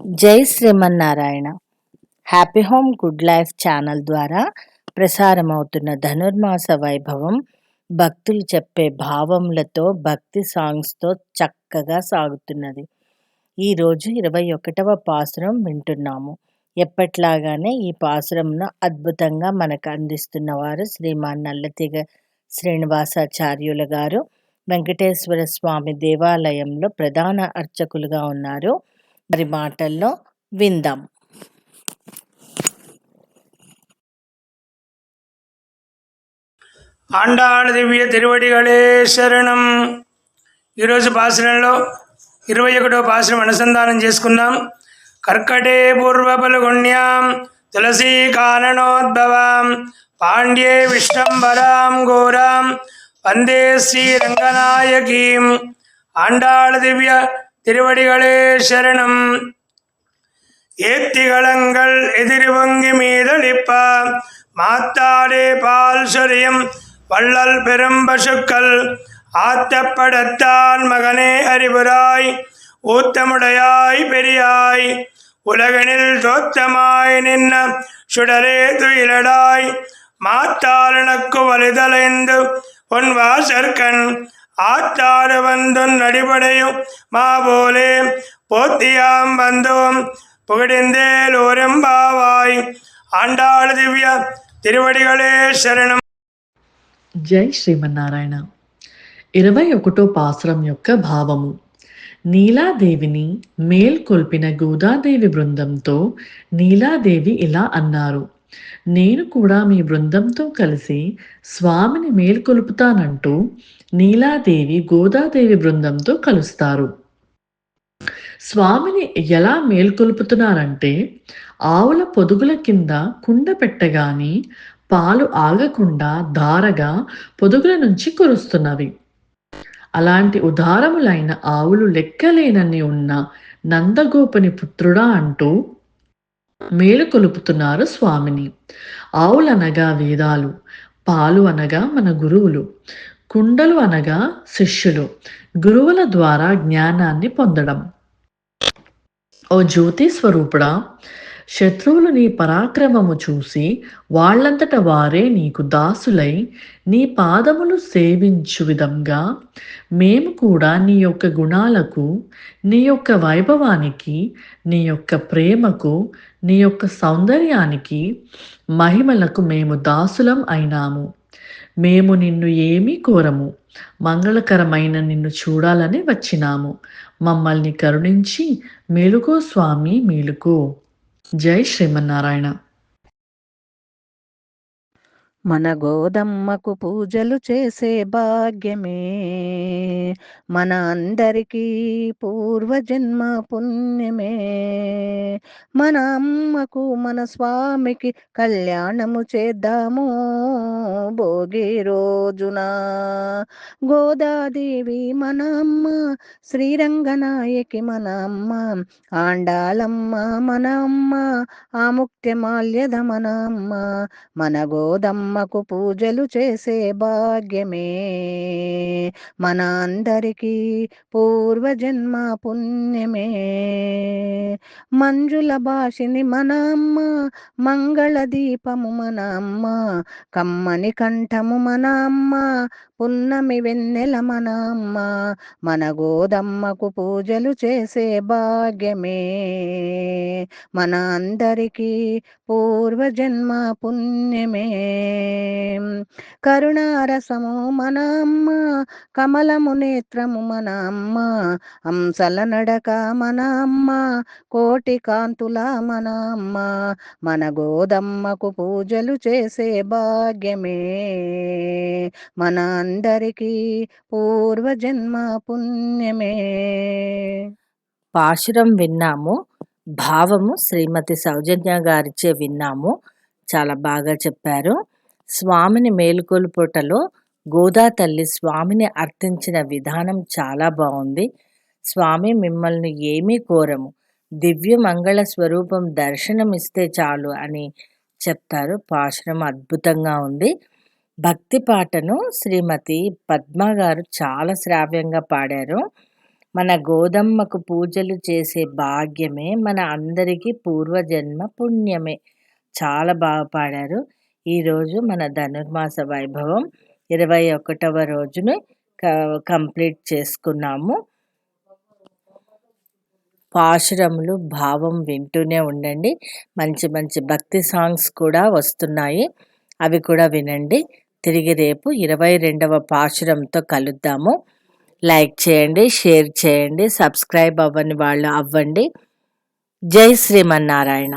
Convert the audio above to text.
జై Srimannarayana. Happy home good life channel ద్వారా ప్రసారమవుతున్న ధనుర్మాస వైభవం భక్తులు చెప్పే భావములతో భక్తి సాంగ్స్తో చక్కగా సాగుతున్నది. ఈరోజు 21వ పాసురం వింటున్నాము. ఎప్పట్లాగానే ఈ పాసురంను అద్భుతంగా మనకు అందిస్తున్నవారు శ్రీమాన్ నల్లతిగ శ్రీనివాసాచార్యుల గారు. వెంకటేశ్వర స్వామి దేవాలయంలో ప్రధాన అర్చకులుగా ఉన్నారు. మరి మాటల్లో విందాం. ఆండాళ్ దివ్య తిరువడిగళే శరణం. ఈరోజు పాసురంలో 21వ పాసురం అనుసంధానం చేసుకుందాం. కర్కటే పూర్వ ఫల్గుణ్యాం తులసీ కాననోద్భవాం పాండ్యే విష్ణంబరాం ఘోరాం వందే శ్రీరంగనాయకీం. ఆండాళ్ దివ్య తిరువడిగళే శరణం. ஏத்திகளங்கள் எதிர்வங்கி மீதளிப்ப மாத்தாடே பால் சொரியும் வள்ளல் பெரும் பசுக்கள் ஆத்தப்படத்தான் மகனே அறிவுராய் ஊத்தமுடையாய் பெரியாய் உலகனில் தோத்தமாய் நின்ன சுடரே துயிலடாய் மாத்தாளனக்கு வலிதலைந்து பொன் வாசற்கண் ஆத்தாறு வந்துன் அடிபடையும் மாபோலே போத்தியாம் வந்தோம் పుగడిందేలోరెంబావాయ్. ఆండాళ్ దివ్య తిరువడిగళే శరణం. జై శ్రీమన్నారాయణ. 21వ పాసురం యొక్క భావము. నీలాదేవిని మేల్కొల్పిన గోదాదేవి బృందంతో నీలాదేవి ఇలా అన్నారు: నేను కూడా మీ బృందంతో కలిసి స్వామిని మేల్కొల్పుతానంటూ నీలాదేవి గోదాదేవి బృందంతో కలుస్తారు. స్వామిని ఎలా మేల్కొల్పుతున్నారంటే, ఆవుల పొదుగుల కింద కుండ పెట్టగాని పాలు ఆగకుండా ధారగా పొదుగుల నుంచి కురుస్తున్నవి. అలాంటి ఉదారములైన ఆవులు లెక్కలేనన్ని ఉన్న నందగోపుని పుత్రుడా అంటూ మేలుకొలుపుతున్నారు స్వామిని. ఆవులనగా వేదాలు, పాలు అనగా మన గురువులు, కుండలు అనగా శిష్యులు. గురువుల ద్వారా జ్ఞానాన్ని పొందడం. ఓ జ్యోతి స్వరూపుడా, శత్రువులు నీ పరాక్రమము చూసి వాళ్లంతట వారే నీకు దాసులై నీ పాదములు సేవించు విధంగా మేము కూడా నీ యొక్క గుణాలకు, నీ యొక్క వైభవానికి, నీ యొక్క ప్రేమకు, నీ యొక్క సౌందర్యానికి, మహిమలకు మేము దాసులం అయినాము. మేము నిన్ను ఏమీ కోరము, మంగళకరమైన నిన్ను చూడాలని వచ్చినాము. మమ్మల్ని కరుణించి మేలుకో స్వామి, మేలుకో. జై శ్రీమన్నారాయణ. మన గోదమ్మకు పూజలు చేసే భాగ్యమే మన అందరికీ పూర్వజన్మ పుణ్యమే. మన అమ్మకు మన స్వామికి కళ్యాణము చేద్దాము భోగి రోజున. గోదాదేవి మన అమ్మ, శ్రీరంగనాయకి మన అమ్మ, ఆండాలమ్మ మన అమ్మ, ఆముక్త్యమాల్యద మన అమ్మ. మన గోదమ్మకు పూజలు చేసే భాగ్యమే మన అందరికీ పూర్వజన్మ పుణ్యమే. మంజుల భాషిని మన అమ్మ, మంగళ దీపము మన అమ్మ, కమ్మని కంఠము మన అమ్మ, పున్నమి వెన్నెల మన అమ్మ. మన గోదమ్మకు పూజలు చేసే భాగ్యమే మన అందరికీ పూర్వజన్మ పుణ్యమే. కరుణారసము మన అమ్మ, కమలము నేత్రము మన అమ్మ, అంశల నడక మన అమ్మ, కోటి కాంతుల మన అమ్మ. మన గోదమ్మకు పూజలు చేసే భాగ్యమే మన అందరికీ పూర్వజన్మ పుణ్యమే. పాశురం విన్నాము. భావము శ్రీమతి సౌజన్య గారిచే విన్నాము. చాలా బాగా చెప్పారు. స్వామిని మేలుకొలుపుటలో గోదా తల్లి స్వామిని అర్థించిన విధానం చాలా బాగుంది. స్వామి, మిమ్మల్ని ఏమీ కోరము, దివ్య మంగళ స్వరూపం దర్శనమిస్తే చాలు అని చెప్తారు. పాశురం అద్భుతంగా ఉంది. భక్తి పాటను శ్రీమతి పద్మ గారు చాలా శ్రావ్యంగా పాడారు. మన గోదమ్మకు పూజలు చేసే భాగ్యమే మన అందరికీ పూర్వజన్మ పుణ్యమే. చాలా బాగా పాడారు. ఈరోజు మన ధనుర్మాస వైభవం 21వ రోజుని కంప్లీట్ చేసుకున్నాము. పాశురములు భావం వింటూనే ఉండండి. మంచి మంచి భక్తి సాంగ్స్ కూడా వస్తున్నాయి, అవి కూడా వినండి. తిరిగి రేపు 22వ పాశురంతో కలుద్దాము. లైక్ చేయండి, షేర్ చేయండి, సబ్స్క్రైబ్ అవ్వని వాళ్ళు అవ్వండి. జై శ్రీమన్నారాయణ.